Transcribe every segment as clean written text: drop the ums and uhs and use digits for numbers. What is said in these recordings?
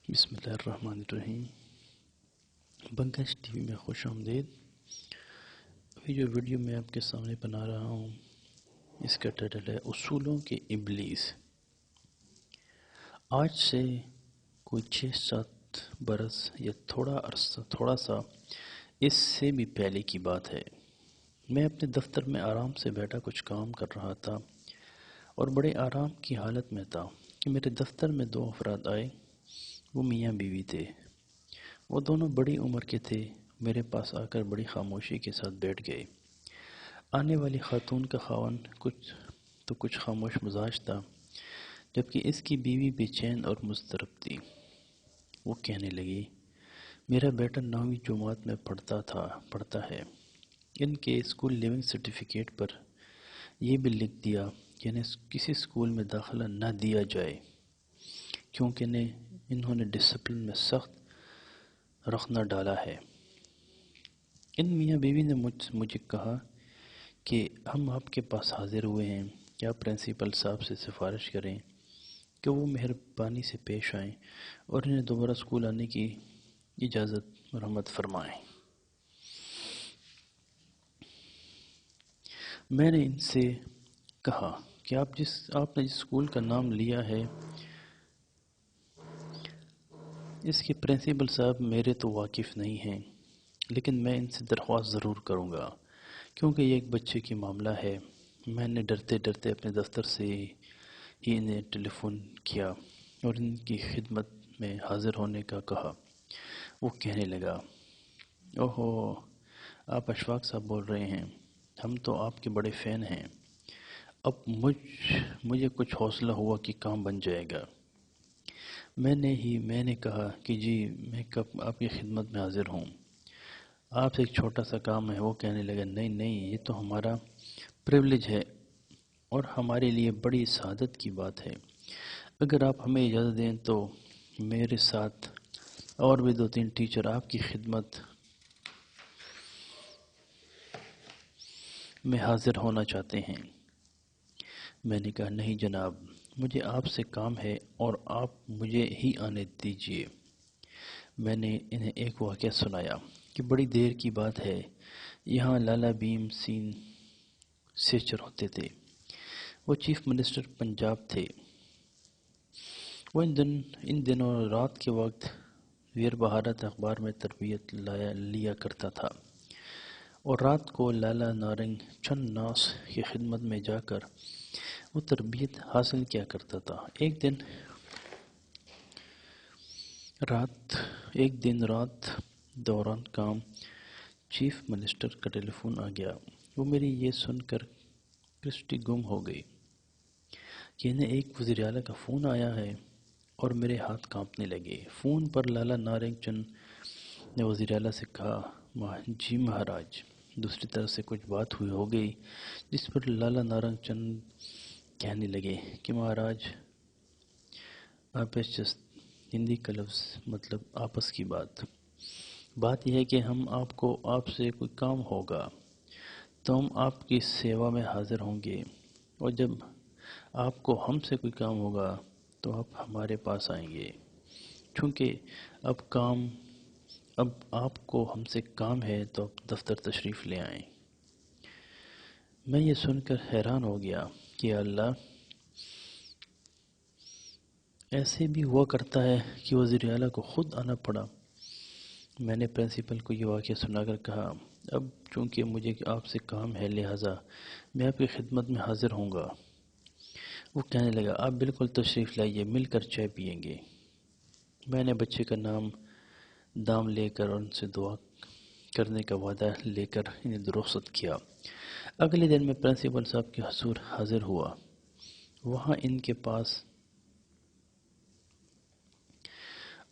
بسم اللہ الرحمن الرحیم۔ بنگش ٹی وی میں خوش آمدید۔ ابھی جو ویڈیو میں آپ کے سامنے بنا رہا ہوں اس کا ٹائٹل ہے اصولوں کے ابلیس۔ آج سے کوئی 6-7 برس یا تھوڑا سا اس سے بھی پہلے کی بات ہے۔ میں اپنے دفتر میں آرام سے بیٹھا کچھ کام کر رہا تھا اور بڑے آرام کی حالت میں تھا کہ میرے دفتر میں 2 افراد آئے۔ وہ میاں بیوی تھے۔ وہ دونوں بڑی عمر کے تھے۔ میرے پاس آ کر بڑی خاموشی کے ساتھ بیٹھ گئے۔ آنے والی خاتون کا خاوند کچھ خاموش مزاج تھا، جبکہ اس کی بیوی بے چین اور مضطرب تھی۔ وہ کہنے لگی، میرا بیٹا 9ویں جماعت میں پڑھتا ہے۔ ان کے اسکول لیونگ سرٹیفکیٹ پر یہ بھی لکھ دیا کہ انہیں کسی اسکول میں داخلہ نہ دیا جائے، کیونکہ انہوں نے ڈسپلن میں سخت رخنہ ڈالا ہے۔ ان میاں بیوی نے مجھے کہا کہ ہم آپ کے پاس حاضر ہوئے ہیں کہ آپ پرنسپل صاحب سے سفارش کریں کہ وہ مہربانی سے پیش آئیں اور انہیں دوبارہ اسکول آنے کی اجازت مرحمت فرمائیں۔ میں نے ان سے کہا کہ آپ نے جس اسکول کا نام لیا ہے اس کے پرنسپل صاحب میرے تو واقف نہیں ہیں، لیکن میں ان سے درخواست ضرور کروں گا کیونکہ یہ ایک بچے کی معاملہ ہے۔ میں نے ڈرتے اپنے دفتر سے ہی انہیں ٹیلی فون کیا اور ان کی خدمت میں حاضر ہونے کا کہا۔ وہ کہنے لگا، اوہو، آپ اشفاق صاحب بول رہے ہیں، ہم تو آپ کے بڑے فین ہیں۔ اب مجھے کچھ حوصلہ ہوا کہ کام بن جائے گا۔ میں نے کہا کہ جی میں کب آپ کی خدمت میں حاضر ہوں، آپ سے ایک چھوٹا سا کام ہے۔ وہ کہنے لگا، نہیں، یہ تو ہمارا پریویلیج ہے اور ہمارے لیے بڑی سعادت کی بات ہے۔ اگر آپ ہمیں اجازت دیں تو میرے ساتھ اور بھی 2-3 ٹیچر آپ کی خدمت میں حاضر ہونا چاہتے ہیں۔ میں نے کہا، نہیں جناب، مجھے آپ سے کام ہے اور آپ مجھے ہی آنے دیجیے۔ میں نے انہیں ایک واقعہ سنایا کہ بڑی دیر کی بات ہے، یہاں لالا بھیم سین سیچر ہوتے تھے۔ وہ چیف منسٹر پنجاب تھے۔ وہ ان دنوں رات کے وقت ویر بہارت اخبار میں تربیت لیا کرتا تھا اور رات کو لالا نارنگ چند ناس کی خدمت میں جا کر وہ تربیت حاصل کیا کرتا تھا۔ ایک دن رات دوران کام چیف منسٹر کا ٹیلی فون آ گیا۔ وہ میری یہ سن کر کرسٹی گم ہو گئی کہ انہیں ایک وزیر اعلیٰ کا فون آیا ہے اور میرے ہاتھ کانپنے لگے۔ فون پر لالا نارنگ چند نے وزیر اعلیٰ سے کہا، جی مہاراج۔ دوسری طرف سے کچھ بات ہو گئی جس پر لالا نارنگ چند کہنے لگے کہ مہاراج آپس جسٹ، ہندی کا لفظ مطلب آپس کی بات یہ ہے کہ آپ سے کوئی کام ہوگا تو ہم آپ کی سیوا میں حاضر ہوں گے، اور جب آپ کو ہم سے کوئی کام ہوگا تو آپ ہمارے پاس آئیں گے۔ چونکہ اب آپ کو ہم سے کام ہے تو آپ دفتر تشریف لے آئیں۔ میں یہ سن کر حیران ہو گیا کہ اللہ، ایسے بھی ہوا کرتا ہے کہ وزیر اعلیٰ کو خود آنا پڑا۔ میں نے پرنسپل کو یہ واقعہ سنا کر کہا، اب چونکہ مجھے آپ سے کام ہے لہٰذا میں آپ کی خدمت میں حاضر ہوں گا۔ وہ کہنے لگا، آپ بالکل تشریف لائیے، مل کر چائے پئیں گے۔ میں نے بچے کا دام لے کر اور ان سے دعا کرنے کا وعدہ لے کر انہیں رخصت کیا۔ اگلے دن میں پرنسپل صاحب کے حضور حاضر ہوا۔ وہاں ان کے پاس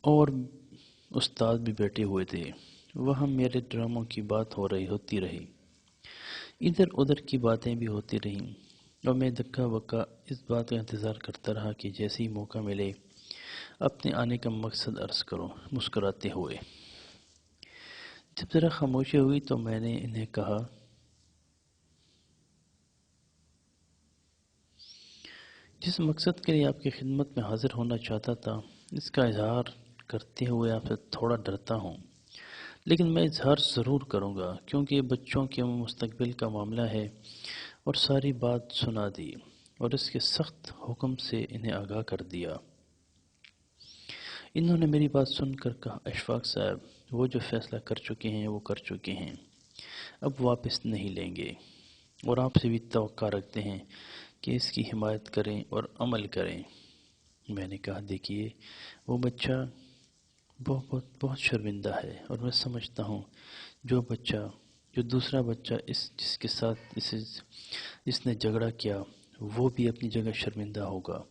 اور استاد بھی بیٹھے ہوئے تھے۔ وہاں میرے ڈراموں کی بات ہوتی رہی، ادھر ادھر کی باتیں بھی ہوتی رہیں، اور میں دکا بکا اس بات کا انتظار کرتا رہا کہ جیسے ہی موقع ملے اپنے آنے کا مقصد عرض کروں، مسکراتے ہوئے۔ جب ذرا خاموشی ہوئی تو میں نے انہیں کہا، جس مقصد کے لیے آپ کی خدمت میں حاضر ہونا چاہتا تھا اس کا اظہار کرتے ہوئے آپ سے تھوڑا ڈرتا ہوں، لیکن میں اظہار ضرور کروں گا کیونکہ یہ بچوں کے مستقبل کا معاملہ ہے۔ اور ساری بات سنا دی اور اس کے سخت حکم سے انہیں آگاہ کر دیا۔ انہوں نے میری بات سن کر کہا، اشفاق صاحب، وہ جو فیصلہ کر چکے ہیں وہ کر چکے ہیں، اب واپس نہیں لیں گے، اور آپ سے بھی توقع رکھتے ہیں کہ اس کی حمایت کریں اور عمل کریں۔ میں نے کہا، دیکھیے، وہ بچہ بہت بہت شرمندہ ہے، اور میں سمجھتا ہوں جو دوسرا بچہ جس کے ساتھ اس نے جھگڑا کیا، وہ بھی اپنی جگہ شرمندہ ہوگا۔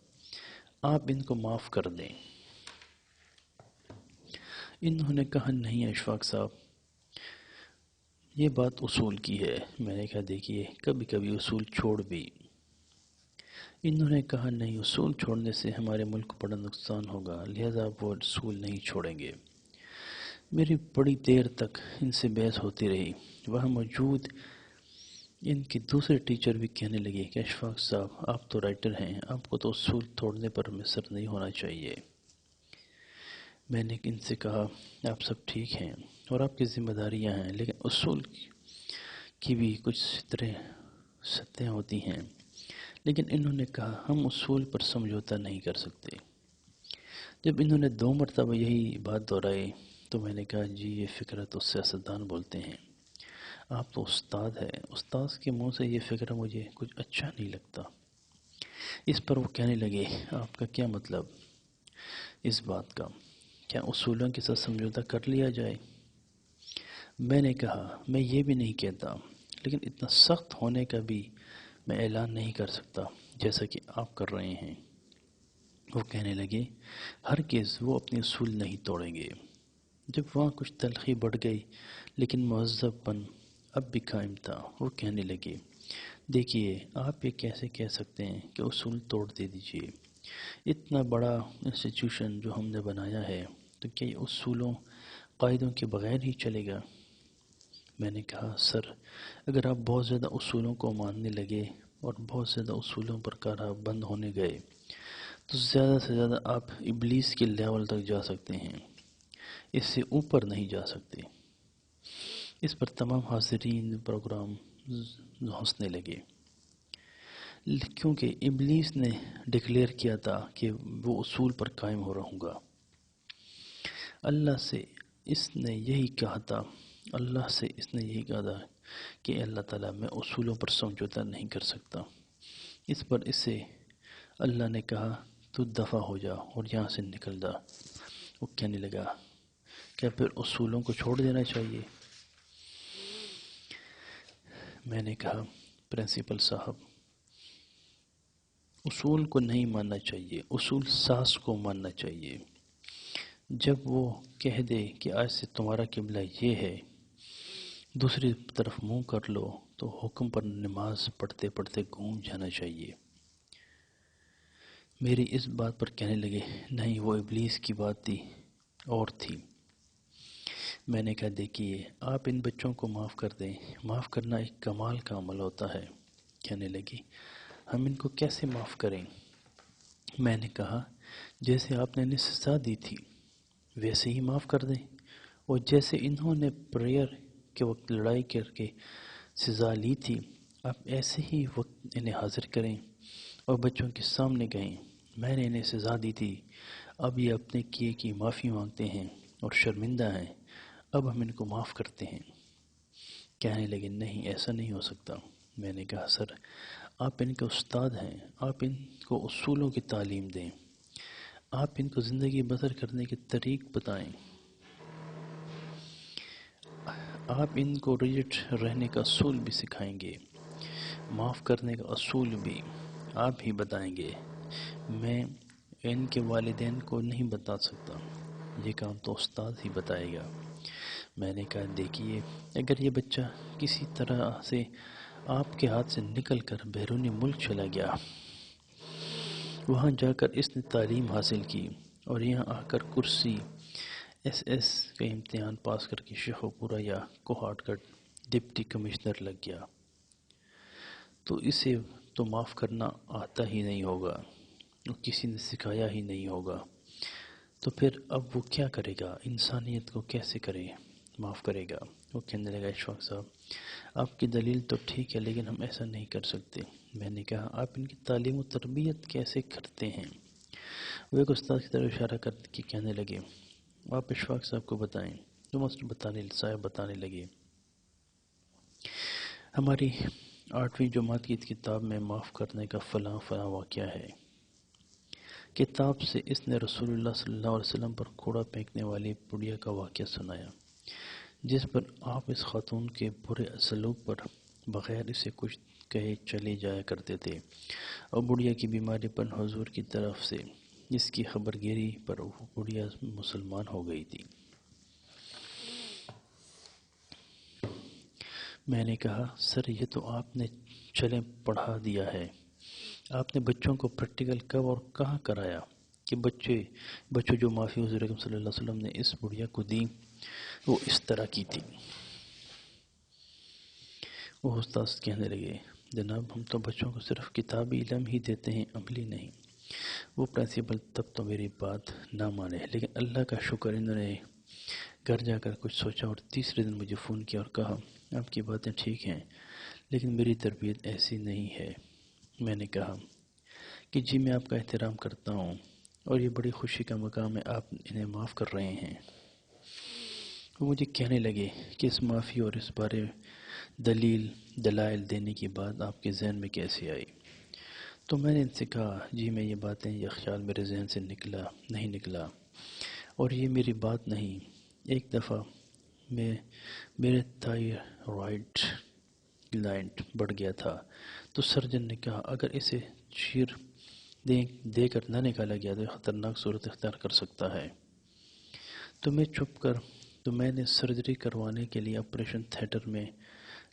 آپ ان کو معاف کر دیں۔ انہوں نے کہا، نہیں اشفاق صاحب، یہ بات اصول کی ہے۔ میں نے کہا، دیکھیے، کبھی کبھی اصول چھوڑ بھی۔ انہوں نے کہا، نہیں، اصول چھوڑنے سے ہمارے ملک کو بڑا نقصان ہوگا، لہذا وہ اصول نہیں چھوڑیں گے۔ میری بڑی دیر تک ان سے بحث ہوتی رہی۔ وہاں موجود ان کے دوسرے ٹیچر بھی کہنے لگے کہ اشفاق صاحب، آپ تو رائٹر ہیں، آپ کو تو اصول توڑنے پر مصر نہیں ہونا چاہیے۔ میں نے ان سے کہا، آپ سب ٹھیک ہیں اور آپ کی ذمہ داریاں ہیں، لیکن اصول کی بھی کچھ سطحیں ہوتی ہیں۔ لیکن انہوں نے کہا، ہم اصول پر سمجھوتہ نہیں کر سکتے۔ جب انہوں نے 2 مرتبہ یہی بات دہرائی تو میں نے کہا، جی، یہ فکرہ تو سیاستدان بولتے ہیں، آپ تو استاد ہیں، استاد کے منہ سے یہ فکرہ مجھے کچھ اچھا نہیں لگتا۔ اس پر وہ کہنے لگے، آپ کا کیا مطلب اس بات کا؟ کیا اصولوں کے ساتھ سمجھوتہ کر لیا جائے؟ میں نے کہا، میں یہ بھی نہیں کہتا، لیکن اتنا سخت ہونے کا بھی میں اعلان نہیں کر سکتا جیسا کہ آپ کر رہے ہیں۔ وہ کہنے لگے، ہرگز وہ اپنے اصول نہیں توڑیں گے۔ جب وہاں کچھ تلخی بڑھ گئی، لیکن مہذب پن اب بھی قائم تھا۔ وہ کہنے لگے، دیکھیے، آپ یہ کیسے کہہ سکتے ہیں کہ اصول توڑ دے دیجیے؟ اتنا بڑا انسٹیٹیوشن جو ہم نے بنایا ہے، تو کیا یہ اصولوں قاعدوں کے بغیر ہی چلے گا؟ میں نے کہا، سر، اگر آپ بہت زیادہ اصولوں کو ماننے لگے اور بہت زیادہ اصولوں پر کارا بند ہونے گئے تو زیادہ سے زیادہ آپ ابلیس کے لیول تک جا سکتے ہیں، اس سے اوپر نہیں جا سکتے۔ اس پر تمام حاضرین پروگرام ہنسنے لگے، کیونکہ ابلیس نے ڈکلیئر کیا تھا کہ وہ اصول پر قائم ہو رہوں گا۔ اللہ سے اس نے یہی کہا تھا کہ اللہ تعالیٰ، میں اصولوں پر سمجھوتہ نہیں کر سکتا۔ اس پر اسے اللہ نے کہا، تو دفع ہو جا اور یہاں سے نکل جا۔ وہ کہنے لگا، کیا پھر اصولوں کو چھوڑ دینا چاہیے؟ میں نے کہا، پرنسپل صاحب، اصول کو نہیں ماننا چاہیے، اصول ساز کو ماننا چاہیے۔ جب وہ کہہ دے کہ آج سے تمہارا قبلہ یہ ہے، دوسری طرف منہ کر لو، تو حکم پر نماز پڑھتے پڑھتے گھوم جانا چاہیے۔ میری اس بات پر کہنے لگے، نہیں، وہ ابلیس کی بات تھی اور تھی۔ میں نے کہا، دیکھیے، آپ ان بچوں کو معاف کر دیں، معاف کرنا ایک کمال کا عمل ہوتا ہے۔ کہنے لگی، ہم ان کو کیسے معاف کریں؟ میں نے کہا، جیسے آپ نے انہیں سزا دی تھی ویسے ہی معاف کر دیں، اور جیسے انہوں نے پریئر کے وقت لڑائی کر کے سزا لی تھی، آپ ایسے ہی وقت انہیں حاضر کریں اور بچوں کے سامنے کہیں، میں نے انہیں سزا دی تھی، اب یہ اپنے کیے کی معافی مانگتے ہیں اور شرمندہ ہیں، اب ہم ان کو معاف کرتے ہیں۔ کہنے لگے، نہیں، ایسا نہیں ہو سکتا۔ میں نے کہا، سر، آپ ان کے استاد ہیں، آپ ان کو اصولوں کی تعلیم دیں، آپ ان کو زندگی بسر کرنے کے طریق بتائیں، آپ ان کو ریجٹ رہنے کا اصول بھی سکھائیں گے، معاف کرنے کا اصول بھی آپ ہی بتائیں گے۔ میں ان کے والدین کو نہیں بتا سکتا، یہ کام تو استاد ہی بتائے گا۔ میں نے کہا، دیکھیے، اگر یہ بچہ کسی طرح سے آپ کے ہاتھ سے نکل کر بیرونی ملک چلا گیا، وہاں جا کر اس نے تعلیم حاصل کی اور یہاں آ کر کرسی ایس کا امتحان پاس کر کے شیخو پورہ یا کوہاٹ کا ڈپٹی کمشنر لگ گیا، تو اسے تو معاف کرنا آتا ہی نہیں ہوگا اور کسی نے سکھایا ہی نہیں ہوگا۔ تو پھر اب وہ کیا کرے گا؟ انسانیت کو کیسے معاف کرے گا؟ وہ کہنے لگا اشفاق صاحب آپ کی دلیل تو ٹھیک ہے لیکن ہم ایسا نہیں کر سکتے۔ میں نے کہا آپ ان کی تعلیم و تربیت کیسے کرتے ہیں؟ وہ ایک استاد کی طرف اشارہ کر کے کہنے لگے آپ اشفاق صاحب کو بتائیں۔ تو ماسٹر بتانے لگے ہماری 8ویں جماعت کی کتاب میں معاف کرنے کا فلاں واقعہ ہے۔ کتاب سے اس نے رسول اللہ صلی اللہ علیہ وسلم پر کوڑا پھینکنے والی بڑھیا کا واقعہ سنایا، جس پر آپ اس خاتون کے برے سلوک پر بغیر اسے کچھ کہے چلے جایا کرتے تھے، اور بڑھیا کی بیماری پر حضور کی طرف سے اس کی خبرگیری پر وہ بڑھیا مسلمان ہو گئی تھی۔ میں نے کہا سر یہ تو آپ نے چلیں پڑھا دیا ہے، آپ نے بچوں کو پریکٹیکل کب اور کہاں کرایا کہ بچوں جو معافی حضور اکرم صلی اللہ علیہ وسلم نے اس بڑھیا کو دی وہ اس طرح کی تھی۔ وہ استاد کہنے لگے جناب ہم تو بچوں کو صرف کتابی علم ہی دیتے ہیں، عملی نہیں۔ وہ پرنسپل تب تو میری بات نہ مانے، لیکن اللہ کا شکر انہوں نے گھر جا کر کچھ سوچا اور تیسرے دن مجھے فون کیا اور کہا آپ کی باتیں ٹھیک ہیں لیکن میری تربیت ایسی نہیں ہے۔ میں نے کہا کہ جی میں آپ کا احترام کرتا ہوں اور یہ بڑی خوشی کا مقام ہے آپ انہیں معاف کر رہے ہیں۔ وہ مجھے کہنے لگے کہ اس معافی اور اس بارے دلائل دینے کی بات آپ کے ذہن میں کیسے آئی؟ تو میں نے ان سے کہا جی میں یہ باتیں یہ خیال میرے ذہن سے نہیں نکلا اور یہ میری بات نہیں۔ ایک دفعہ میرے تھائرائیڈ گلینڈ بڑھ گیا تھا تو سرجن نے کہا اگر اسے چیر دے کر نہ نکالا گیا تو یہ خطرناک صورت اختیار کر سکتا ہے۔ تو میں نے سرجری کروانے کے لیے آپریشن تھیٹر میں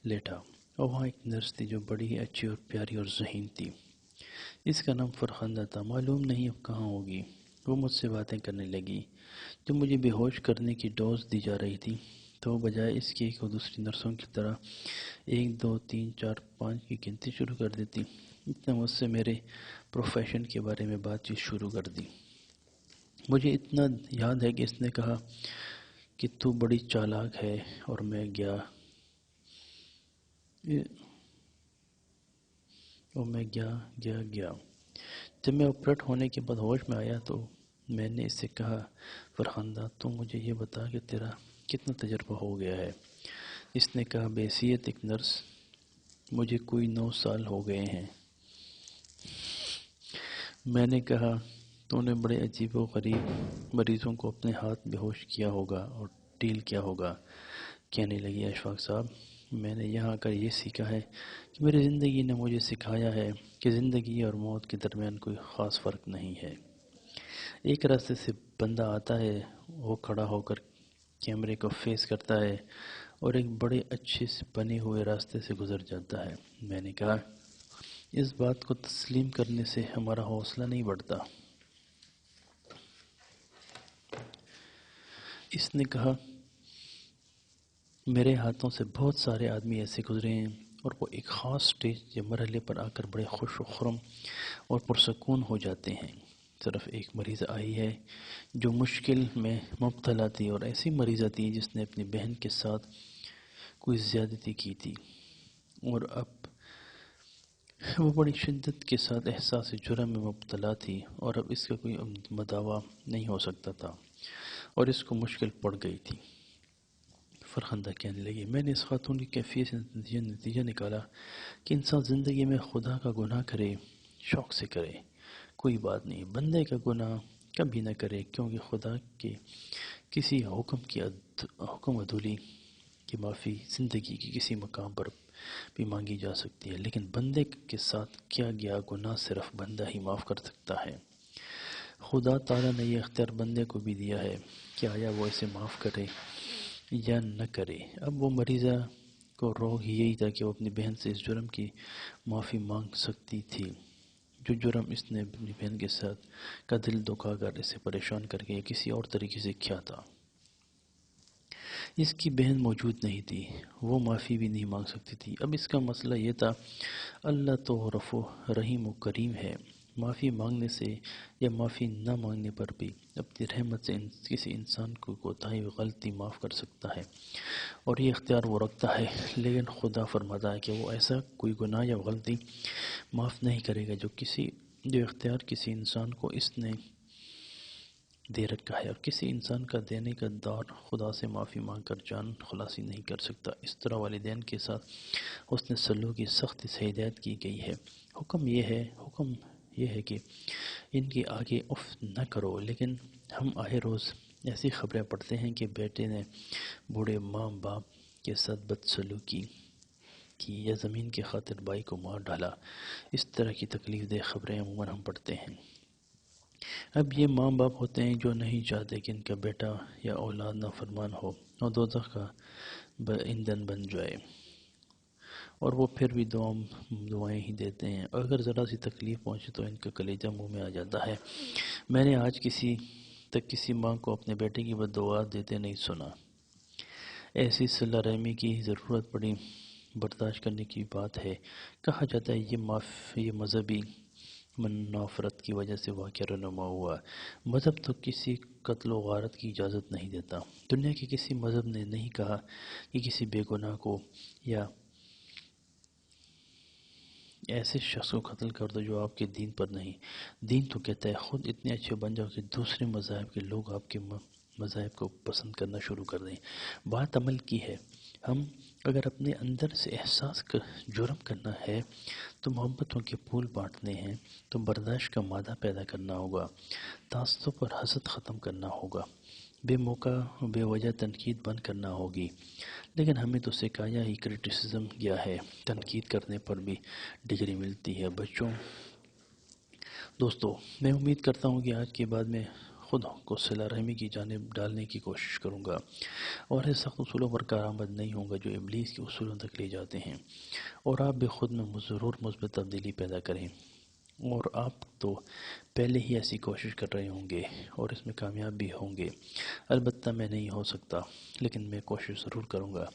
لیٹا اور وہاں ایک نرس تھی جو بڑی ہی اچھی اور پیاری اور ذہین تھی۔ اس کا نام فرخندہ تھا، معلوم نہیں اب کہاں ہوگی۔ وہ مجھ سے باتیں کرنے لگی۔ جب مجھے بے ہوش کرنے کی ڈوز دی جا رہی تھی تو بجائے اس کی ایک دوسری نرسوں کی طرح 1 2 3 4 5 کی گنتی شروع کر دیتی، اس نے مجھ سے میرے پروفیشن کے بارے میں بات چیت شروع کر دی۔ مجھے اتنا یاد ہے کہ اس نے کہا کہ تو بڑی چالاک ہے اور میں گیا جب میں آپریٹ ہونے کے بعد ہوش میں آیا تو میں نے اس سے کہا فرخندہ تو مجھے یہ بتا کہ تیرا کتنا تجربہ ہو گیا ہے؟ اس نے کہا بحیثیت ایک نرس مجھے کوئی 9 سال ہو گئے ہیں۔ میں نے کہا تو نے بڑے عجیب و غریب مریضوں کو اپنے ہاتھ بے ہوش کیا ہوگا اور ڈیل کیا ہوگا۔ کہنے لگی اشفاق صاحب میں نے یہاں آ کر یہ سیکھا ہے کہ میری زندگی نے مجھے سکھایا ہے کہ زندگی اور موت کے درمیان کوئی خاص فرق نہیں ہے۔ ایک راستے سے بندہ آتا ہے، وہ کھڑا ہو کر کیمرے کو فیس کرتا ہے اور ایک بڑے اچھے سے بنے ہوئے راستے سے گزر جاتا ہے۔ میں نے کہا اس بات کو تسلیم کرنے سے ہمارا حوصلہ نہیں بڑھتا۔ اس نے کہا میرے ہاتھوں سے بہت سارے آدمی ایسے گزرے ہیں اور وہ ایک خاص سٹیج یا مرحلے پر آ کر بڑے خوش و خرم اور پرسکون ہو جاتے ہیں۔ صرف ایک مریض آئی ہے جو مشکل میں مبتلا تھی اور ایسی مریضہ تھی جس نے اپنی بہن کے ساتھ کوئی زیادتی کی تھی اور اب وہ بڑی شدت کے ساتھ احساس جرم میں مبتلا تھی اور اب اس کا کوئی مداوع نہیں ہو سکتا تھا اور اس کو مشکل پڑ گئی تھی۔ فرخندہ کہنے لگی میں نے اس خاتون کی کیفیت سے نتیجہ نکالا کہ انسان زندگی میں خدا کا گناہ کرے شوق سے کرے کوئی بات نہیں، بندے کا گناہ کبھی نہ کرے، کیونکہ خدا کے کسی حکم عدولی کی معافی زندگی کے کسی مقام پر بھی مانگی جا سکتی ہے، لیکن بندے کے ساتھ کیا گیا گناہ صرف بندہ ہی معاف کر سکتا ہے۔ خدا تعالیٰ نے یہ اختیار بندے کو بھی دیا ہے کہ آیا وہ اسے معاف کرے یا نہ کرے۔ اب وہ مریضہ کو روگ یہی تھا کہ وہ اپنی بہن سے اس جرم کی معافی مانگ سکتی تھی جو جرم اس نے اپنی بہن کے ساتھ کا دل دکھا کر اسے پریشان کر کے یا کسی اور طریقے سے کیا تھا۔ اس کی بہن موجود نہیں تھی، وہ معافی بھی نہیں مانگ سکتی تھی۔ اب اس کا مسئلہ یہ تھا اللہ تو رحیم و کریم ہے، معافی مانگنے سے یا معافی نہ مانگنے پر بھی اپنی رحمت سے کسی انسان کو کوتاہی و غلطی معاف کر سکتا ہے، اور یہ اختیار وہ رکھتا ہے، لیکن خدا فرماتا ہے کہ وہ ایسا کوئی گناہ یا غلطی معاف نہیں کرے گا جو اختیار کسی انسان کو اس نے دے رکھا ہے، اور کسی انسان کا دینے کا دار خدا سے معافی مانگ کر جان خلاصی نہیں کر سکتا۔ اس طرح والدین کے ساتھ حسن سلوک کی سختی سے ہدایت کی گئی ہے۔ حکم یہ ہے کہ ان کے آگے اف نہ کرو، لیکن ہم آئے روز ایسی خبریں پڑھتے ہیں کہ بیٹے نے بوڑھے ماں باپ کے ساتھ بدسلوکی کی یا زمین کی خاطر بھائی کو مار ڈالا۔ اس طرح کی تکلیف دہ خبریں عموماً ہم پڑھتے ہیں۔ اب یہ ماں باپ ہوتے ہیں جو نہیں چاہتے کہ ان کا بیٹا یا اولاد نافرمان ہو اور دوزخ کا ایندھن بن جائے، اور وہ پھر بھی دعائیں ہی دیتے ہیں، اور اگر ذرا سی تکلیف پہنچے تو ان کا کلیجہ منہ میں آ جاتا ہے۔ میں نے آج کسی ماں کو اپنے بیٹے کی بددعا دیتے نہیں سنا۔ ایسی صلہ رحمی کی ضرورت بڑی برداشت کرنے کی بات ہے۔ کہا جاتا ہے یہ مذہبی منافرت کی وجہ سے واقعہ رونما ہوا۔ مذہب تو کسی قتل و غارت کی اجازت نہیں دیتا۔ دنیا کے کسی مذہب نے نہیں کہا کہ کسی بے گناہ کو یا ایسے شخص کو قتل کر دو جو آپ کے دین پر نہیں۔ دین تو کہتا ہے خود اتنے اچھے بن جاؤ کہ دوسرے مذاہب کے لوگ آپ کے مذاہب کو پسند کرنا شروع کر دیں۔ بات عمل کی ہے۔ ہم اگر اپنے اندر سے احساس جرم کرنا ہے تو محبتوں کے پھول بانٹنے ہیں، تو برداشت کا مادہ پیدا کرنا ہوگا، تعصب اور حسد ختم کرنا ہوگا، بے موقع بے وجہ تنقید بند کرنا ہوگی۔ لیکن ہمیں تو سکھایا ہی کرٹیسزم گیا ہے، تنقید کرنے پر بھی ڈگری ملتی ہے۔ دوستو، میں امید کرتا ہوں کہ آج کے بعد میں خود کو صلہ رحمی کی جانب ڈالنے کی کوشش کروں گا، اور ایسے سخت اصولوں پر کارآمد نہیں ہوں گا جو ابلیس کے اصولوں تک لے جاتے ہیں، اور آپ بھی خود میں ضرور مثبت تبدیلی پیدا کریں۔ اور آپ تو پہلے ہی ایسی کوشش کر رہے ہوں گے اور اس میں کامیاب بھی ہوں گے۔ البتہ میں نہیں ہو سکتا، لیکن میں کوشش ضرور کروں گا۔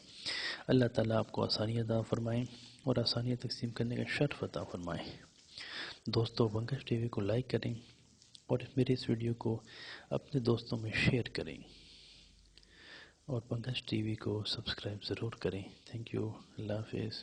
اللہ تعالیٰ آپ کو آسانی عطا فرمائیں اور آسانیاں تقسیم کرنے کا شرف عطا فرمائیں۔ دوستو، بنگس ٹی وی کو لائک کریں اور میرے اس ویڈیو کو اپنے دوستوں میں شیئر کریں، اور بنگس ٹی وی کو سبسکرائب ضرور کریں۔ Thank you. اللہ حافظ۔